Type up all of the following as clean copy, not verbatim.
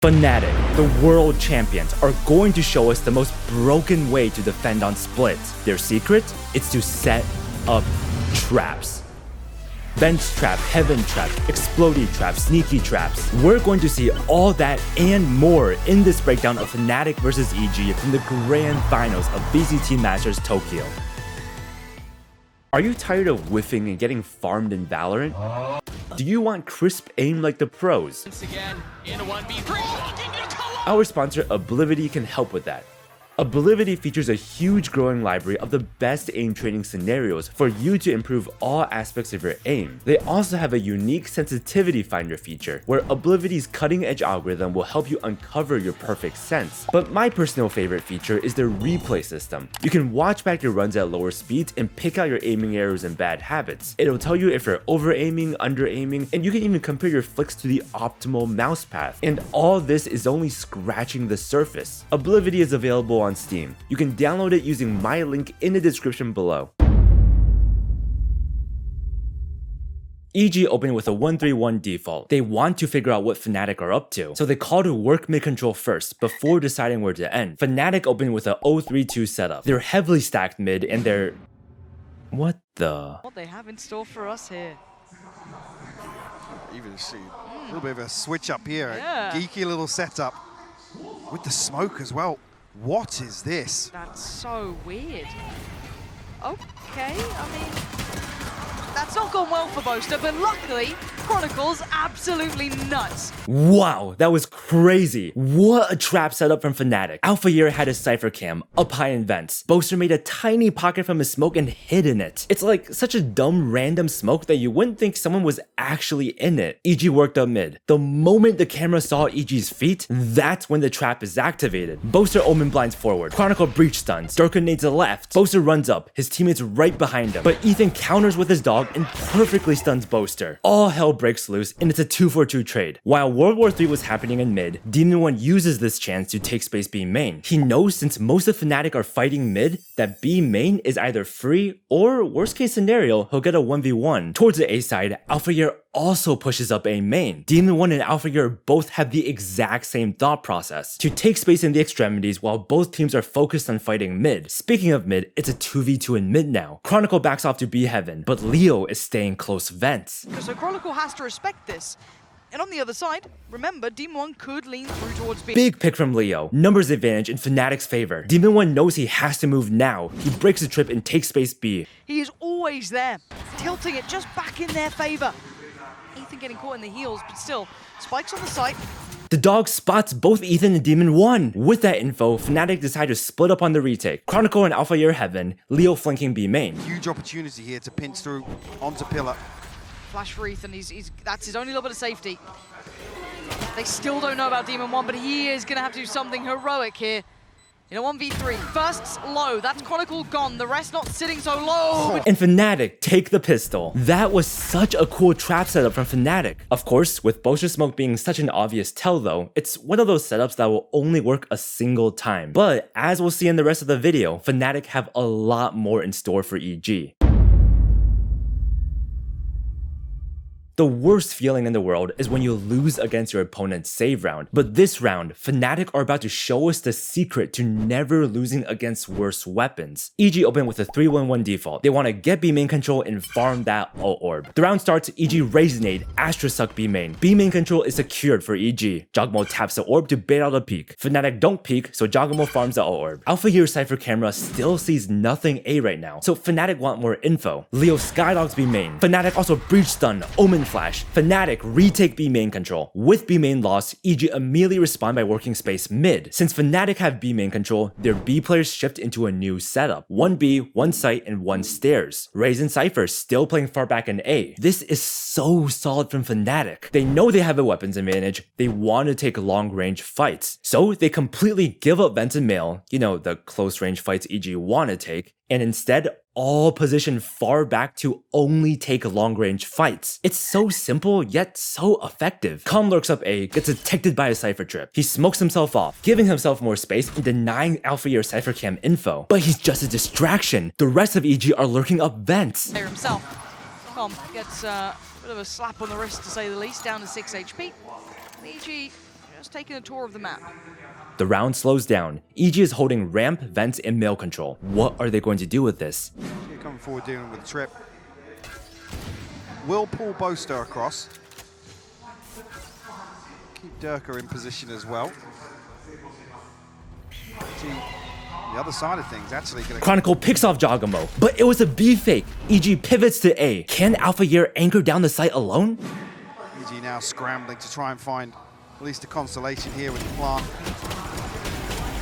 Fnatic, the world champions, are going to show us the most broken way to defend on splits. Their secret? It's to set up traps. Bench trap, heaven trap, explodey trap, sneaky traps. We're going to see all that and more in this breakdown of Fnatic vs EG from the grand finals of VCT Masters Tokyo. Are you tired of whiffing and getting farmed in Valorant? Do you want crisp aim like the pros? Once again, in a 1v3. Our sponsor Oblivity can help with that. Oblivity features a huge growing library of the best aim training scenarios for you to improve all aspects of your aim. They also have a unique sensitivity finder feature, where Oblivity's cutting edge algorithm will help you uncover your perfect sense. But my personal favorite feature is their replay system. You can watch back your runs at lower speeds and pick out your aiming errors and bad habits. It'll tell you if you're over aiming, under aiming, and you can even compare your flicks to the optimal mouse path. And all this is only scratching the surface. Oblivity is available on Steam. You can download it using my link in the description below. EG opened with a 1-3-1 default. They want to figure out what Fnatic are up to, so they call to work mid control first before deciding where to end. Fnatic opened with a 0-3-2 setup. They're heavily stacked mid and they're... What the... What they have in store for us here. Even see a little bit of a switch up here, Yeah. a geeky little setup with the smoke as well. What is this? That's so weird. Okay, I mean, that's not gone well for Boaster, but luckily, Chronicle's absolutely nuts. Wow, that was crazy. What a trap setup from Fnatic. Alpha Year had his Cypher cam up high in vents. Boaster made a tiny pocket from his smoke and hid in it. It's like such a dumb random smoke that you wouldn't think someone was actually in it. EG worked up mid. The moment the camera saw EG's feet, that's when the trap is activated. Boaster omen blinds forward. Chronicle breach stuns. Durka nades left. Boaster runs up. His teammates right behind him. But Ethan counters with his dog and perfectly stuns Boaster. All hell breaks loose and it's a 2-for-2 trade. While World War III was happening in mid, Demon 1 uses this chance to take space B main. He knows since most of Fnatic are fighting mid, that B main is either free or, worst case scenario, he'll get a 1v1. Towards the A side, Alpha Year also pushes up A main. Demon 1 and Alpha Year both have the exact same thought process, to take space in the extremities while both teams are focused on fighting mid. Speaking of mid, it's a 2v2 in mid now. Chronicle backs off to B heaven, but Leo is staying close vents. So Chronicle has to respect this. And on the other side, remember, Demon 1 could lean through towards B. Big pick from Leo. Numbers advantage in Fnatic's favor. Demon 1 knows he has to move now. He breaks the trip and takes space B. He is always there, tilting it just back in their favor. Ethan getting caught in the heels, but still, spikes on the site. The dog spots both Ethan and Demon 1. With that info, Fnatic decide to split up on the retake. Chronicle and Alpha Year heaven, Leo flanking B main. Huge opportunity here to pinch through onto Pillar. Flash for Ethan, that's his only little bit of safety. They still don't know about Demon 1, but he is gonna have to do something heroic here. In a 1v3, first low, that's Chronicle gone, the rest not sitting so low. And Fnatic take the pistol. That was such a cool trap setup from Fnatic. Of course, with Boaster smoke being such an obvious tell though, it's one of those setups that will only work a single time. But as we'll see in the rest of the video, Fnatic have a lot more in store for EG. The worst feeling in the world is when you lose against your opponent's save round. But this round, Fnatic are about to show us the secret to never losing against worse weapons. EG opened with a 3-1-1 default. They want to get B main control and farm that ult orb. The round starts, EG raise nade, Astra suck B main. B main control is secured for EG. Jogmo taps the orb to bait out a peek. Fnatic don't peek, so Jogmo farms the ult orb. Alpha Year Cypher camera still sees nothing A right now, so Fnatic want more info. Leo skydogs B main. Fnatic also breach stun, omen flash. Fnatic retake B main control. With B main loss, EG immediately respond by working space mid. Since Fnatic have B main control, their B players shift into a new setup. 1 B, 1 site, and 1 stairs. Raze and Cypher still playing far back in A. This is so solid from Fnatic. They know they have a weapons advantage. They want to take long range fights. So they completely give up vents and mail, you know, the close range fights EG want to take, and instead all position far back to only take long-range fights. It's so simple, yet so effective. Calm lurks up A, gets detected by a Cypher trip. He smokes himself off, giving himself more space and denying Alpha Year Cypher cam info. But he's just a distraction. The rest of EG are lurking up vents. There himself. Calm gets a bit of a slap on the wrist to say the least, down to 6 HP. EG just taking a tour of the map. The round slows down. EG is holding ramp, vents, and mail control. What are they going to do with this? Here coming forward dealing with the trip. Will pull Boaster across. Keep Durka in position as well. See, the other side of things actually going to... Chronicle picks off Jogamo, but it was a B fake. EG pivots to A. Can Alpha Year anchor down the site alone? EG now scrambling to try and find at least a consolation here with the plant.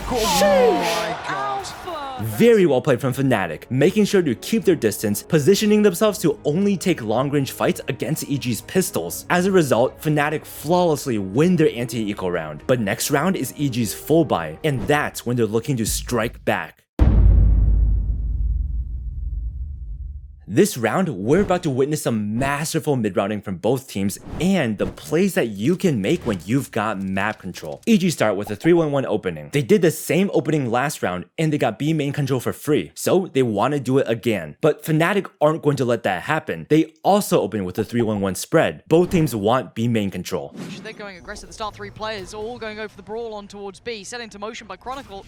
Oh my god. Alpha! Very well played from Fnatic, making sure to keep their distance, positioning themselves to only take long-range fights against EG's pistols. As a result, Fnatic flawlessly win their anti-eco round. But next round is EG's full buy, and that's when they're looking to strike back. This round, we're about to witness some masterful mid-rounding from both teams and the plays that you can make when you've got map control. EG start with a 3-1-1 opening. They did the same opening last round and they got B main control for free, so they want to do it again. But Fnatic aren't going to let that happen. They also open with a 3-1-1 spread. Both teams want B main control. They're going aggressive. The start three players all going over the brawl on towards B, set into motion by Chronicle.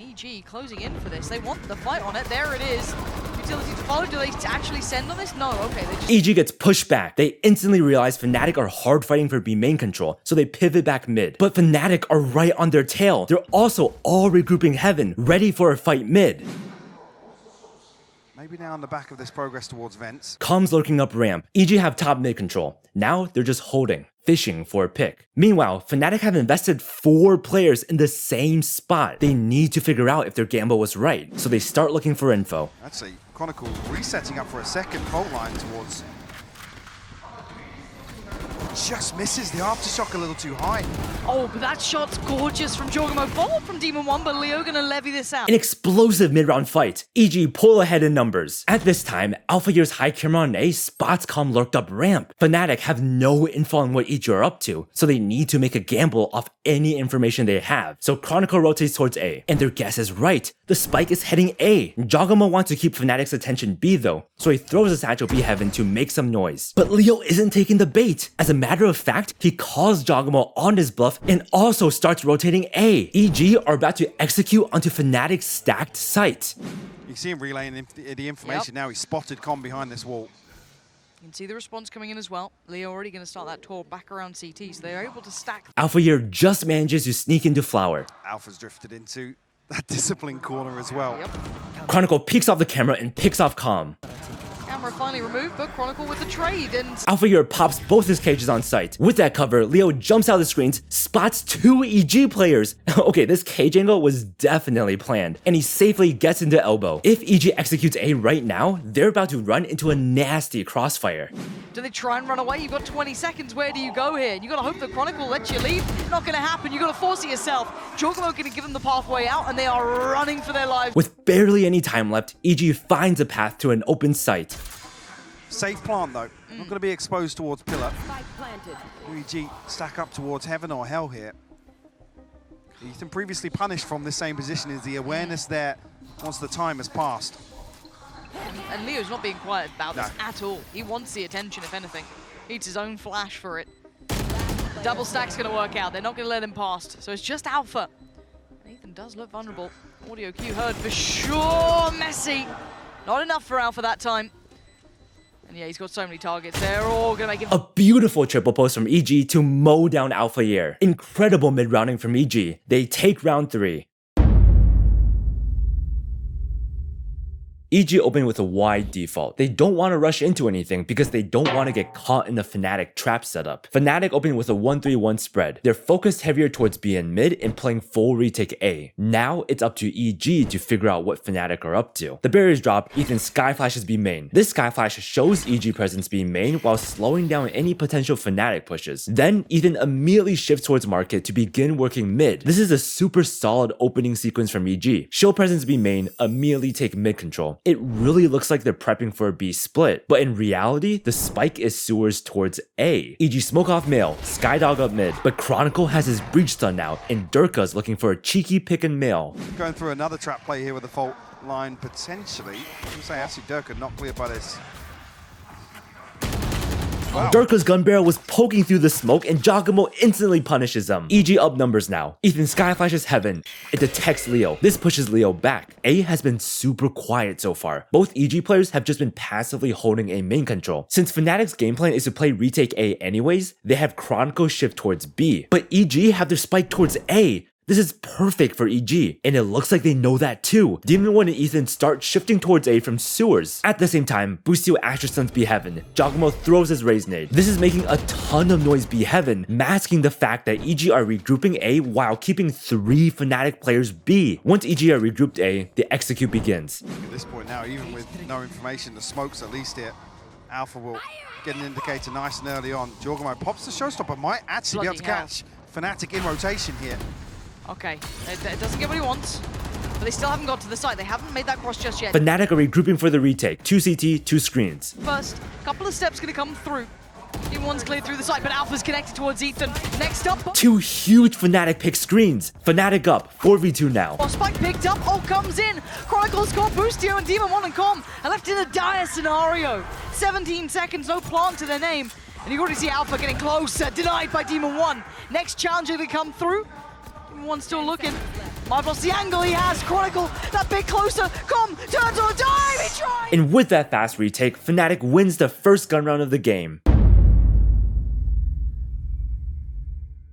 EG closing in for this. They want the fight on it. There it is. Utility to follow. Do they actually send on this? No. Okay. They just... EG gets pushed back. They instantly realize Fnatic are hard fighting for B main control, so they pivot back mid. But Fnatic are right on their tail. They're also all regrouping heaven, ready for a fight mid. Maybe now on the back of this progress towards vents. Comms lurking up ramp. EG have top mid control. Now they're just holding, fishing for a pick. Meanwhile, Fnatic have invested 4 players in the same spot. They need to figure out if their gamble was right, so they start looking for info. Actually, Chronicle resetting up for a second fault line towards... Just misses the aftershock a little too high. Oh, but that shot's gorgeous from Jogamo. Follow from Demon 1, but Leo gonna levy this out. An explosive mid-round fight. EG pull ahead in numbers. At this time, Alpha Year's high camera on A spots Com lurked up ramp. Fnatic have no info on what EG are up to, so they need to make a gamble off any information they have. So Chronicle rotates towards A, and their guess is right. The spike is heading A. Jogamo wants to keep Fnatic's attention B though, so he throws a satchel B heaven to make some noise. But Leo isn't taking the bait. As a matter of fact, he calls Jogamo on his bluff and also starts rotating A. EG are about to execute onto Fnatic's stacked site. You can see him relaying the information now. He's spotted Com behind this wall. You can see the response coming in as well. Leo already going to start that tour back around CT, so they're able to stack. Alpha Year just manages to sneak into Flower. Alpha's drifted into that discipline corner as well. Yep. Chronicle peeks off the camera and picks off Com. Camera finally removed, but Chronicle with the trade, and... Alpha Year pops both his cages on site. With that cover, Leo jumps out of the screens, spots 2 EG players. Okay, this cage angle was definitely planned, and he safely gets into elbow. If EG executes A right now, they're about to run into a nasty crossfire. Do they try and run away? You've got 20 seconds. Where do you go here? You gotta hope the Chronicle lets you leave. Not gonna happen. You gotta force it yourself. Jogamo gonna give them the pathway out, and they are running for their lives. With barely any time left, EG finds a path to an open site. Safe plant though. Not going to be exposed towards pillar. EG stack up towards heaven or hell here. Ethan previously punished from this same position. Is the awareness there once the time has passed? And Leo's not being quiet about this at all. He wants the attention, if anything. He needs his own flash for it. The double stack's going to work out. They're not going to let him past. So it's just Alpha. Ethan does look vulnerable. Audio cue heard for sure. Messy. Not enough for Alpha that time. And yeah, he's got so many targets. They're all going to make him... A beautiful triple post from EG to mow down Alpha Year. Incredible mid-rounding from EG. They take round 3. EG open with a wide default. They don't want to rush into anything because they don't want to get caught in the Fnatic trap setup. Fnatic open with a 1-3-1 spread. They're focused heavier towards B and mid and playing full retake A. Now it's up to EG to figure out what Fnatic are up to. The barriers drop, Ethan sky flashes B main. This sky flash shows EG presence B main while slowing down any potential Fnatic pushes. Then Ethan immediately shifts towards market to begin working mid. This is a super solid opening sequence from EG. Show presence B main, immediately take mid control. It really looks like they're prepping for a B split, but in reality, the spike is sewers towards A. EG smoke off mail, Skydog up mid, but Chronicle has his breach stun out, and Durka's looking for a cheeky pick and mail. Going through another trap play here with the fault line potentially. I was say actually Durka not cleared by this. Wow. Durka's gun barrel was poking through the smoke and Giacomo instantly punishes him. EG up numbers now. Ethan skyflashes Heaven. It detects Leo. This pushes Leo back. A has been super quiet so far. Both EG players have just been passively holding A main control. Since Fnatic's game plan is to play retake A anyways, they have Chronicle shift towards B. But EG have their spike towards A. This is perfect for EG, and it looks like they know that too. Demon 1 and Ethan start shifting towards A from sewers. At the same time, Boostio Asher stuns B Heaven. Giacomo throws his Raise Nade. This is making a ton of noise B Heaven, masking the fact that EG are regrouping A while keeping 3 Fnatic players B. Once EG are regrouped A, the execute begins. At this point now, even with no information, the smoke's at least here. Alpha will get an indicator nice and early on. Giacomo pops the showstopper, might actually be able to catch Fnatic in rotation here. Okay, it doesn't get what he wants, but they still haven't got to the site. They haven't made that cross just yet. Fnatic are regrouping for the retake. 2 CT, 2 screens. First, couple of steps gonna come through. Team 1's cleared through the site, but Alpha's connected towards Ethan. Next up, 2 huge Fnatic pick screens. Fnatic up, 4v2 now. Spike picked up, comes in. Chronicles got Boostio and Demon 1 and Com are left in a dire scenario. 17 seconds, no plant to their name. And you already see Alpha getting closer, denied by Demon 1. Next challenger to come through. One still looking. Might lost the angle he has. Chronicle, that bit closer. Com turns on a dime. He tried. And with that fast retake, Fnatic wins the first gun round of the game.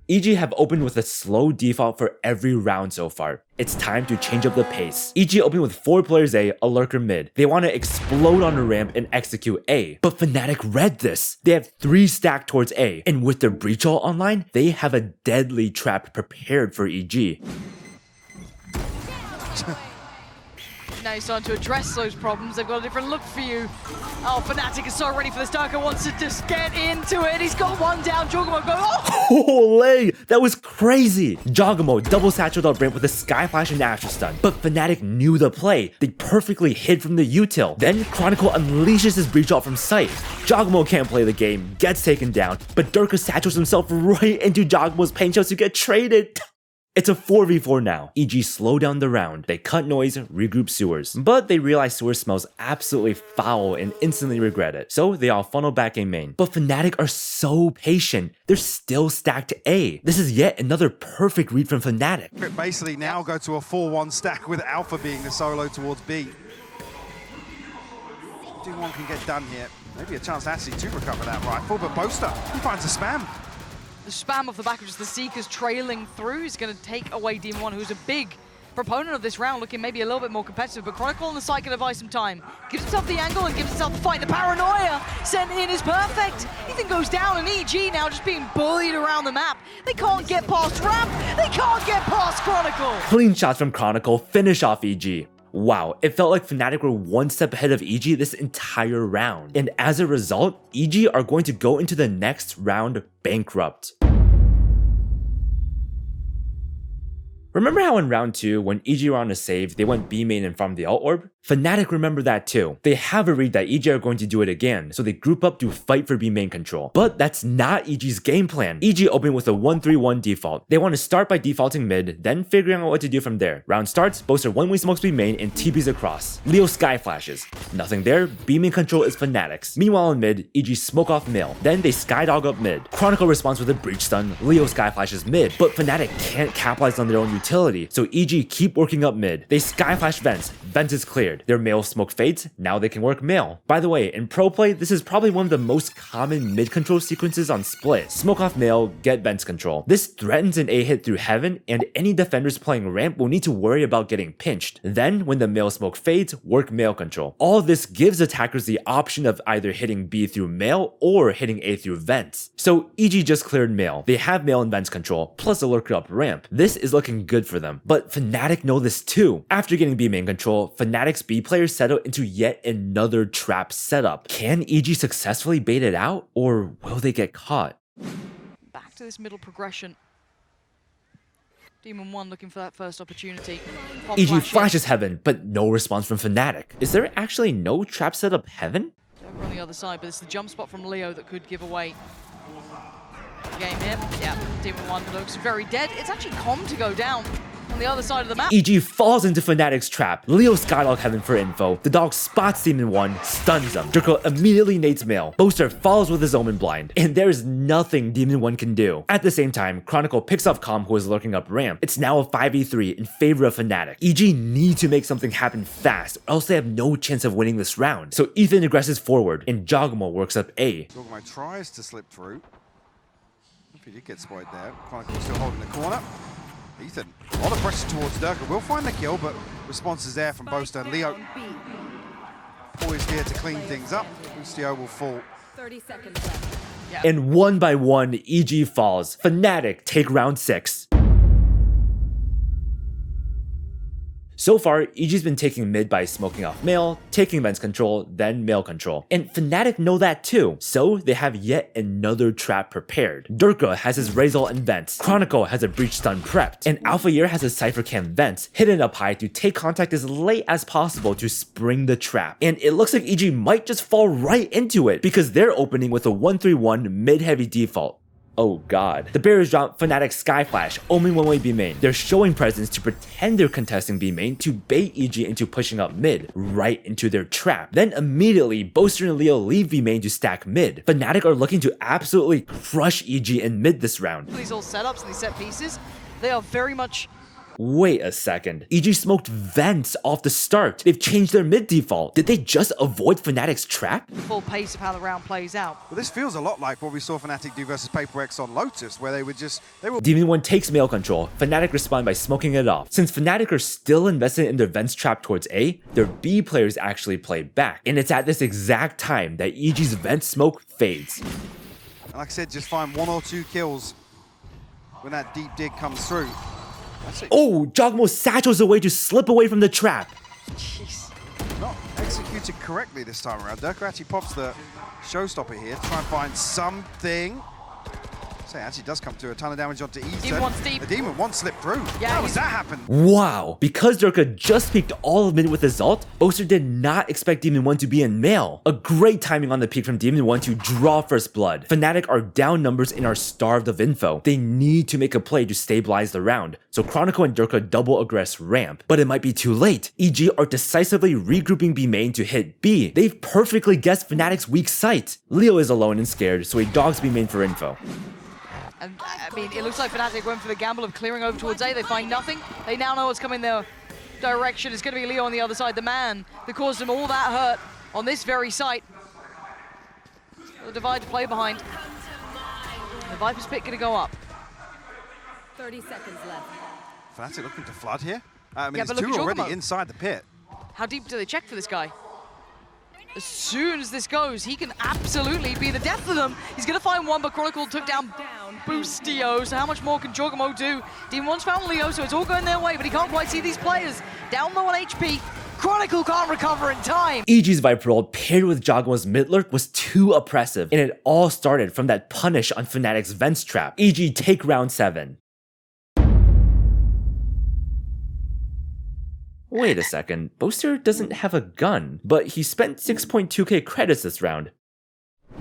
EG have opened with a slow default for every round so far. It's time to change up the pace. EG opened with 4 players A, a lurker mid. They want to explode on a ramp and execute A. But Fnatic read this. They have 3 stacked towards A. And with their breach ult online, they have a deadly trap prepared for EG. Now he's starting to address those problems. They've got a different look for you. Oh, Fnatic is so ready for this. Durka wants to just get into it. He's got one down. Giacomo goes, Holy! That was crazy! Giacomo double satchelled up ramp with a sky flash and Asher stun. But Fnatic knew the play. They perfectly hid from the util. Then Chronicle unleashes his breach ult from sight. Giacomo can't play the game, gets taken down, but Durka satchels himself right into Giacomo's pain shells to get traded. It's a 4v4 now. EG slow down the round. They cut noise, regroup sewers. But they realize sewers smells absolutely foul and instantly regret it. So they all funnel back in main. But Fnatic are so patient. They're still stacked A. This is yet another perfect read from Fnatic. Basically now go to a 4-1 stack with Alpha being the solo towards B. D1 can get done here. Maybe a chance actually to recover that rifle, but Boaster, he finds a spam. the spam off the back of just the Seekers trailing through is going to take away Demon 1, who's a big proponent of this round, looking maybe a little bit more competitive, but Chronicle on the side can advise some time. Gives himself the angle and gives himself the fight. The paranoia sent in is perfect. Ethan goes down, and EG now just being bullied around the map. They can't get past Ramp. They can't get past Chronicle. Clean shots from Chronicle finish off EG. Wow, it felt like Fnatic were one step ahead of EG this entire round. And as a result, EG are going to go into the next round bankrupt. Remember how in round 2, when EG were on a save, they went B main and farmed the alt orb? Fnatic remember that too. They have a read that EG are going to do it again, so they group up to fight for B main control. But that's not EG's game plan. EG opened with a 1-3-1 default. They want to start by defaulting mid, then figuring out what to do from there. Round starts, Boaster one-way smokes B main and TPs across. Leo sky flashes. Nothing there, B main control is Fnatic's. Meanwhile in mid, EG smoke off male. Then they skydog up mid. Chronicle responds with a breach stun, Leo sky flashes mid, but Fnatic can't capitalize on their own utility, so EG keep working up mid. They sky flash vents. Vents is cleared. Their male smoke fades, now they can work male. By the way, in pro play, this is probably one of the most common mid control sequences on split. Smoke off male, get vents control. This threatens an A hit through heaven, and any defenders playing ramp will need to worry about getting pinched. Then, when the male smoke fades, work male control. All this gives attackers the option of either hitting B through male or hitting A through vents. So EG just cleared male. They have male and vents control, plus a lurker up ramp. This is looking good for them. But Fnatic know this too. After getting B main control, Fnatic's B players settle into yet another trap setup. Can EG successfully bait it out, or will they get caught? Back to this middle progression. Demon 1 looking for that first opportunity. Pop EG flash flashes heaven, but no response from Fnatic. Is there actually no trap setup heaven? over on the other side, but it's the jump spot from Leo that could give away the game here. Yeah, Demon 1 looks very dead. It's actually Com to go down. on the other side of the map. EG falls into Fnatic's trap. Leo Skydog Heaven for info. The dog spots Demon 1, stuns him. Durko immediately nades Mail. Boaster follows with his Omen Blind, and there's nothing Demon 1 can do. At the same time, Chronicle picks off Calm, who is lurking up ramp. It's now a 5v3 in favor of Fnatic. EG need to make something happen fast, or else they have no chance of winning this round. So Ethan aggresses forward, and Jogamo works up A. Jogamo tries to slip through. If he did get spotted there, Chronicle still holding the corner. Ethan, a lot of pressure towards Durka. Will find the kill, but response is there from Boaster. Leo poised here to clean things up. Ustio will fall. 30 seconds left. And one by one, EG falls. Fnatic take round 6. So far, EG's been taking mid by smoking off Mail, taking Vent's control, then Mail control. And Fnatic know that too, so they have yet another trap prepared. Durka has his Razor and Vents, Chronicle has a Breach Stun prepped, and Alpha Year has a Cypher Cam Vents hidden up high to take contact as late as possible to spring the trap. And it looks like EG might just fall right into it, because they're opening with a 1-3-1 mid-heavy default. Oh god. The barriers drop Fnatic Sky Flash, Omen one-way B main. They're showing presence to pretend they're contesting B main to bait EG into pushing up mid, right into their trap. Then immediately, Boaster and Leo leave B main to stack mid. Fnatic are looking to absolutely crush EG in mid this round. These all setups and these set pieces, they are very much... Wait a second. EG smoked Vents off the start. They've changed their mid default. Did they just avoid Fnatic's trap? the full pace of how the round plays out. Well, this feels a lot like what we saw Fnatic do versus Paper X on Lotus, where they were Demon 1 takes Mail control. Fnatic respond by smoking it off. Since Fnatic are still invested in their Vents trap towards A, their B players actually play back. And it's at this exact time that EG's Vent smoke fades. And like I said, just find 1 or 2 kills when that deep dig comes through. Oh, Jogamo satchels away to slip away from the trap. Jeez. Not executed correctly this time around. Durka actually pops the showstopper here to try and find something. So it actually does come through a ton of damage onto Ethan. Demon 1's deep. The Demon 1 slipped through. Yeah, How does that happen? Wow. Because Durka just peeked all of mid with his ult, Boaster did not expect Demon 1 to be in Mail. A great timing on the peek from Demon 1 to draw first blood. Fnatic are down numbers and are starved of info. They need to make a play to stabilize the round. So Chronicle and Durka double aggress ramp. But it might be too late. EG are decisively regrouping B main to hit B. They've perfectly guessed Fnatic's weak site. Leo is alone and scared, so he dogs B main for info. And I mean, it looks like Fnatic went for the gamble of clearing over towards A. They find nothing. They now know what's coming their direction. It's going to be Leo on the other side, the man that caused them all that hurt on this very site. The divide to play behind. The Viper's Pit going to go up. 30 seconds left. Fnatic looking to flood here. I mean, Yeah, it's but look 2 at already Jogamo. inside the pit. How deep do they check for this guy? As soon as this goes, he can absolutely be the death of them. He's going to find one, but Chronicle took down Boostio, so how much more can Jogamo do? Demon 1's found Leo, so it's all going their way, but he can't quite see these players. Down low on HP, Chronicle can't recover in time. EG's Viper ult paired with Jogamo's mid lurk was too oppressive, and it all started from that punish on Fnatic's Vents trap. EG take round 7. Wait a second, Boaster doesn't have a gun, but he spent 6.2k credits this round.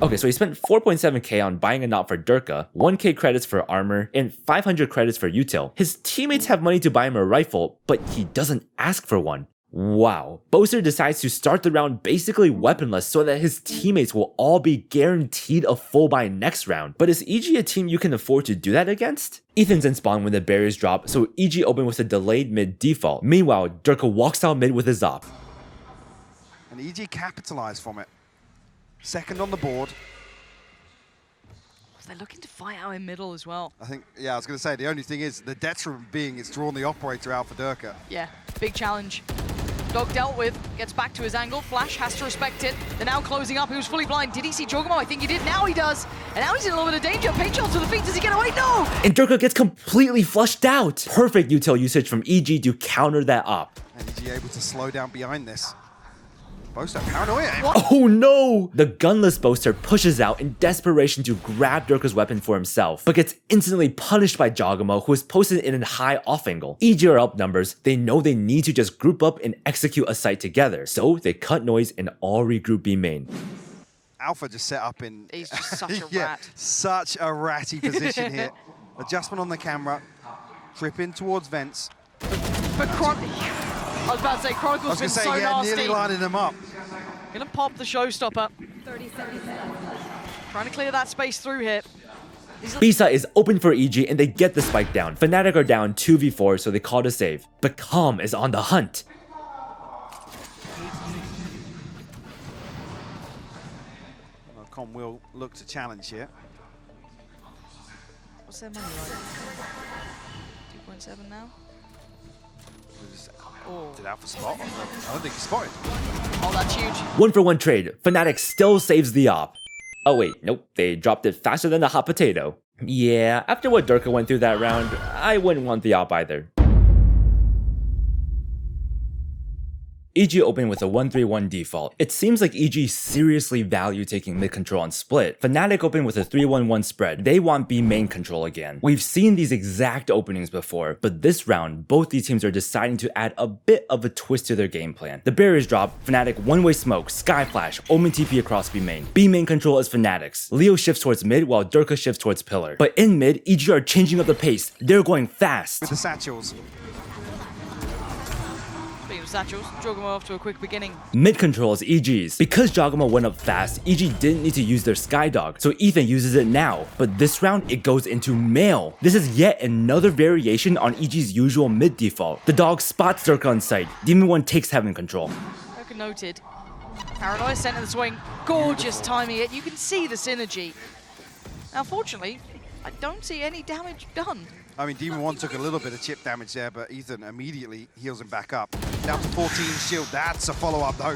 Okay, so he spent 4.7k on buying a knot for Durka, 1k credits for armor, and 500 credits for util. His teammates have money to buy him a rifle, but he doesn't ask for one. Wow. Boaster decides to start the round basically weaponless so that his teammates will all be guaranteed a full buy next round. But is EG a team you can afford to do that against? Ethan's in spawn when the barriers drop, so EG open with a delayed mid default. Meanwhile, Durka walks out mid with his op. And EG capitalized from it. Second on the board. They're looking to fight out in middle as well. I think, yeah, I was going to say, the only thing is, the detriment being it's drawn the operator out for Durka. Yeah, big challenge. Dog dealt with, gets back to his angle. Flash has to respect it. They're now closing up. He was fully blind. Did he see Jogamo? I think he did. Now he does. And now he's in a little bit of danger. Page to the feet. Does he get away? No! And Durka gets completely flushed out. Perfect util usage from EG to counter that op. And EG able to slow down behind this. Boaster paranoia. Oh no! The gunless Boaster pushes out in desperation to grab Durka's weapon for himself, but gets instantly punished by Jogamo, who is posted in a high off angle. EG are up numbers, they know they need to just group up and execute a site together, so they cut noise and all regroup B main. Alpha just set up in... He's just such a yeah, rat. such a ratty position here. Adjustment on the camera. Trip in towards Vents. But I was about to say, Chronicle's been so nasty. Nearly lining them up. Gonna pop the showstopper. 30 seconds left. Trying to clear that space through here. B-side is open for EG and they get the spike down. Fnatic are down 2v4, so they call to save. But Calm is on the hunt. Well, Con will look to challenge here. What's their money like? 2.7 now? Oh. Did Alpha spot? I don't think he spotted. Oh, that's huge. 1-for-1 trade. Fnatic still saves the op. Oh wait, nope, they dropped it faster than a hot potato. Yeah, after what Durka went through that round, I wouldn't want the op either. EG opened with a 1-3-1 default. It seems like EG seriously value taking mid control on split. Fnatic opened with a 3-1-1 spread. They want B main control again. We've seen these exact openings before, but this round, both these teams are deciding to add a bit of a twist to their game plan. The barriers drop, Fnatic one-way smoke, Sky Flash, Omen TP across B main. B main control is Fnatic's. Leo shifts towards mid while Durka shifts towards pillar. But in mid, EG are changing up the pace. They're going fast. With the satchels. Satchels, Jogamo off to a quick beginning. Mid control is EG's. Because Jogamo went up fast, EG didn't need to use their Skydog, so Ethan uses it now. But this round, it goes into Mail. This is yet another variation on EG's usual mid default. The dog spots Durka on sight. Demon 1 takes Heaven control. Durka noted. Paranoia sent in the swing. Gorgeous timing it. You can see the synergy. Now, fortunately, I don't see any damage done. I mean, Demon 1 took a little bit of chip damage there, but Ethan immediately heals him back up. Down to 14 shield. That's a follow-up, though.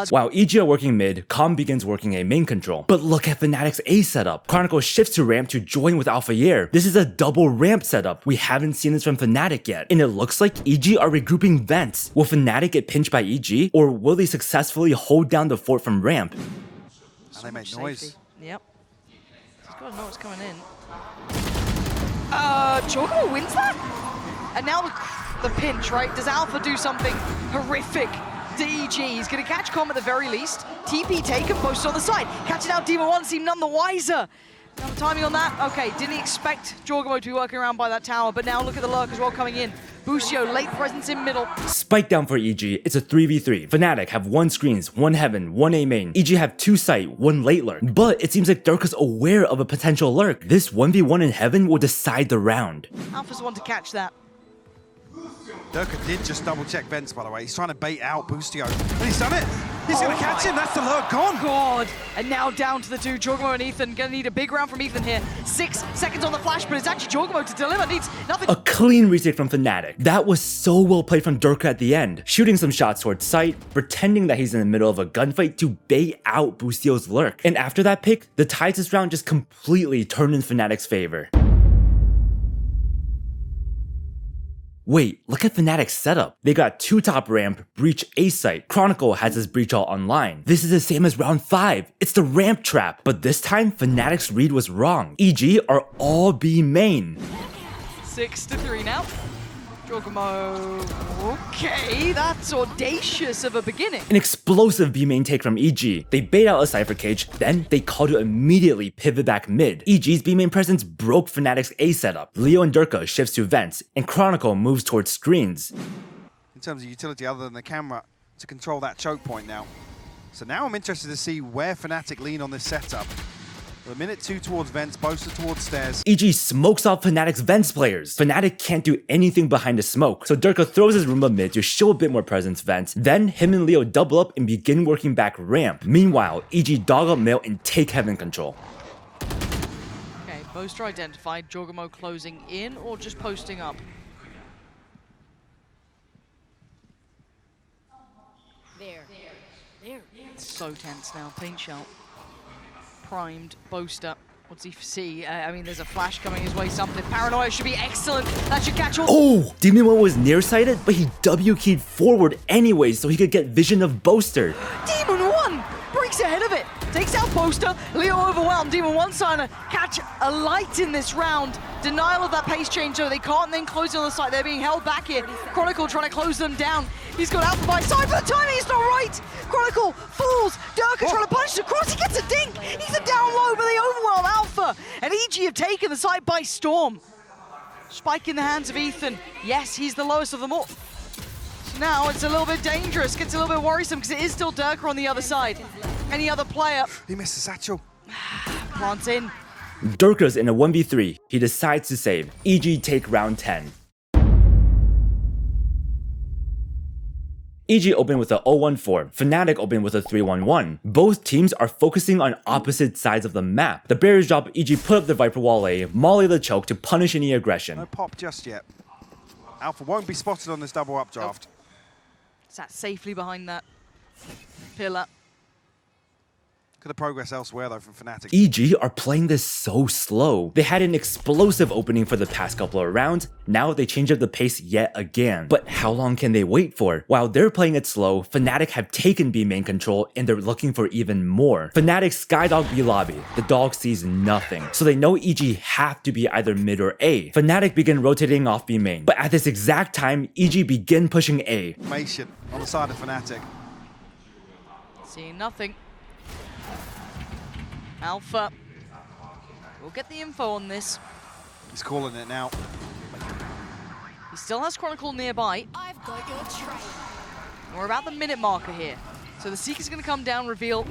While EG are working mid, Calm begins working a main control. But look at Fnatic's A setup. Chronicle shifts to ramp to join with Alpha Year. This is a double ramp setup. We haven't seen this from Fnatic yet. And it looks like EG are regrouping vents. Will Fnatic get pinched by EG, or will they successfully hold down the fort from ramp? And they make noise. Yep. He's got to know what's coming in. Jogamo wins that? And now the pinch, right? Does Alpha do something horrific to EG? He's going to catch Com at the very least. TP taken, posted on the side. Catching out Demon 1 seemed none the wiser. Now the timing on that, okay, didn't expect Jogamo to be working around by that tower, but now look at the lurk as well coming in. Busio, late presence in middle. Spike down for EG, it's a 3v3. Fnatic have 1 screens, 1 heaven, 1 A main. EG have 2 sight, 1 late lurk. But it seems like Durka's aware of a potential lurk. This 1v1 in heaven will decide the round. Alpha's the one to catch that. Durka did just double check vents, by the way. He's trying to bait out Boostio. And he's done it! He's gonna catch him, that's the lurk gone! God! And now down to the 2, Jogamo and Ethan. Gonna need a big round from Ethan here. 6 seconds on the flash, but it's actually Jogamo to deliver. Needs nothing. A clean retake from Fnatic. That was so well played from Durka at the end. Shooting some shots towards sight, pretending that he's in the middle of a gunfight to bait out Boostio's lurk. And after that pick, the tides this round just completely turned in Fnatic's favor. Wait, look at Fnatic's setup. They got 2 top ramp, breach A site. Chronicle has his breach all online. This is the same as round 5. It's the ramp trap. But this time, Fnatic's read was wrong. EG are all B main. 6-3 now. Jogamo. Okay, that's audacious of a beginning. An explosive B main take from EG. They bait out a Cypher cage, then they call to immediately pivot back mid. EG's B main presence broke Fnatic's A setup. Leo and Durka shifts to vents, and Chronicle moves towards screens. In terms of utility other than the camera to control that choke point now. So now I'm interested to see where Fnatic lean on this setup. A minute 2 towards vents, Boaster towards stairs. EG smokes off Fnatic's vents players. Fnatic can't do anything behind the smoke, so Durka throws his Roomba mid to show a bit more presence vents. Then him and Leo double up and begin working back ramp. Meanwhile, EG dog up male and take heaven control. Okay, Boaster identified. Jogamo closing in or just posting up? There. It's so tense now. Paint shot. Primed Boaster. What's he see? I mean, there's a flash coming his way, something. Paranoia should be excellent. That should catch all. Oh! Demon 1 was nearsighted, but he W-keyed forward anyway so he could get vision of Boaster. Demon 1 breaks ahead of it. Takes out Boaster. Leo overwhelmed. Demon 1 trying to catch a light in this round. Denial of that pace change, though. They can't then close it on the side. They're being held back here. Chronicle trying to close them down. He's got Alpha by side, but the timing is not right. Chronicle falls. Durka trying to punch across. He gets a dink. He's a down low, but they overwhelm Alpha. And EG have taken the site by storm. Spike in the hands of Ethan. Yes, he's the lowest of them all. Now it's a little bit dangerous, gets a little bit worrisome because it is still Durka on the other side. Any other player He missed the satchel. plants in. Durka's in a 1v3. He decides to save. EG take round 10. EG open with a 0-1-4, Fnatic open with a 3-1-1. Both teams are focusing on opposite sides of the map. The barriers drop, EG put up the Viper Wall A, molly the choke to punish any aggression. No pop just yet. Alpha won't be spotted on this double updraft. Sat safely behind that pillar. Could have progress elsewhere though from Fnatic. EG are playing this so slow. They had an explosive opening for the past couple of rounds, now they change up the pace yet again. But how long can they wait for? While they're playing it slow, Fnatic have taken B main control and they're looking for even more. Fnatic skydog B lobby, the dog sees nothing, so they know EG have to be either mid or A. Fnatic begin rotating off B main, but at this exact time, EG begin pushing A. Formation on the side of Fnatic. Seeing nothing. Alpha will get the info on this. He's calling it now. He still has Chronicle nearby. I've got your trail. We're about the minute marker here. So the Seeker's going to come down, reveal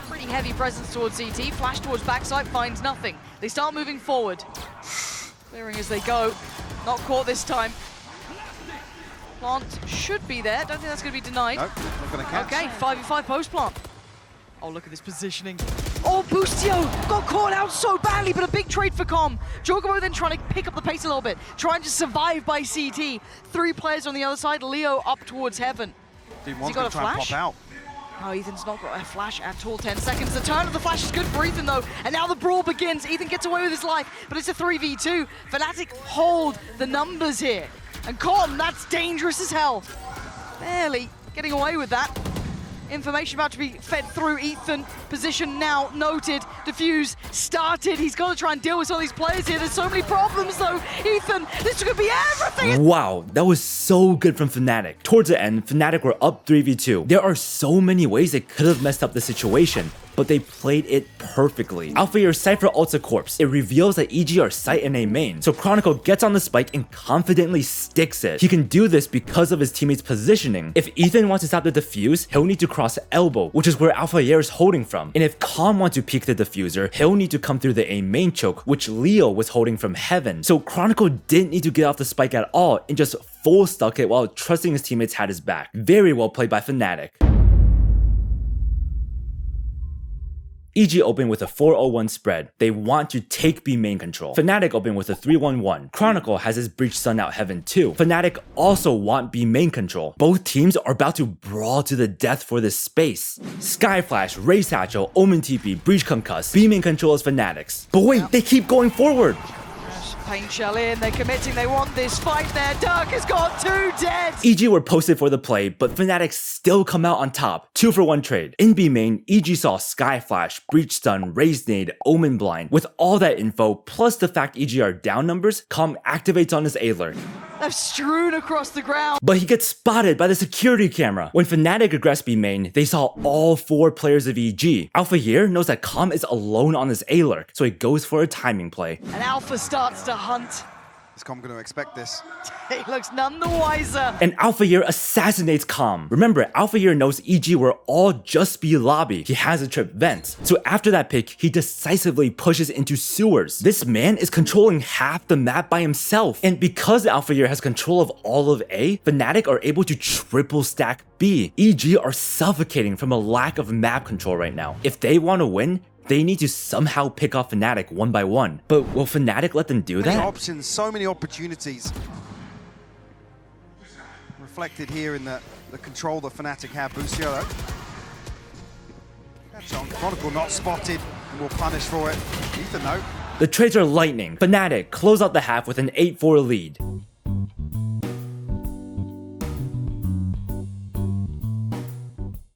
pretty heavy presence towards CT. Flash towards backside, finds nothing. They start moving forward. Clearing as they go. Not caught this time. Plant should be there. Don't think that's going to be denied. Nope, not going to catch. Okay, 5v5 post plant. Oh, look at this positioning. Oh, Boostio got caught out so badly, but a big trade for Com. Jokobo then trying to pick up the pace a little bit, trying to survive by CT. 3 players on the other side, Leo up towards heaven. Dude, Has one's he got going a to try and flash? pop out. Oh, Ethan's not got a flash at all. 10 seconds. The turn of the flash is good for Ethan, though. And now the brawl begins. Ethan gets away with his life, but it's a 3v2. Fnatic hold the numbers here. And Com, that's dangerous as hell. Barely getting away with that. Information about to be fed through Ethan. Position now noted. Diffuse started. He's got to try and deal with some of these players here. There's so many problems though. Ethan, this could be everything. Wow, that was so good from Fnatic. Towards the end, Fnatic were up 3v2. There are so many ways they could have messed up the situation, but they played it perfectly. Alpha Year Cypher ults a corpse. It reveals that EG are sight in A main. So Chronicle gets on the spike and confidently sticks it. He can do this because of his teammates' positioning. If Ethan wants to stop the defuse, he'll need to cross elbow, which is where Alpha Year is holding from. And if Calm wants to peek the diffuser, he'll need to come through the A main choke, which Leo was holding from heaven. So Chronicle didn't need to get off the spike at all and just full stuck it while trusting his teammates had his back. Very well played by Fnatic. EG open with a 4-0-1 spread. They want to take B main control. Fnatic open with a 3-1-1. Chronicle has his Breach Sun out heaven too. Fnatic also want B main control. Both teams are about to brawl to the death for this space. Sky Flash, Ray Satchel, Omen TP, Breach Concuss. B main control is Fnatic's. But wait, they keep going forward. Pain shell in, they're committing, they want this fight there. Dirk has got 2 dead. EG were posted for the play, but Fnatic still come out on top. 2-for-1 trade. In B main, EG saw Sky Flash, Breach Stun, Raise Nade, Omen Blind. With all that info, plus the fact EG are down numbers, Com activates on his A-lurk. They've strewn across the ground. But he gets spotted by the security camera. When Fnatic aggressed B main, they saw all 4 players of EG. Alpha Year knows that Com is alone on his A-lurk, so he goes for a timing play. And Alpha starts to hunt. Is Com going to expect this? He looks none the wiser. And Alpha Year assassinates Com. Remember, Alpha Year knows EG were all just B lobby. He has a trip vent. So after that pick, he decisively pushes into sewers. This man is controlling half the map by himself. And because Alpha Year has control of all of A, Fnatic are able to triple stack B. EG are suffocating from a lack of map control right now. If they want to win, they need to somehow pick off Fnatic one by one. But will Fnatic let them do Many that? options, so many opportunities. Reflected here in the control that Fnatic have. Boostio, catch on. Chronicle not spotted and will punish for it. Ethan, though. The trades are lightning. Fnatic close out the half with an 8-4 lead.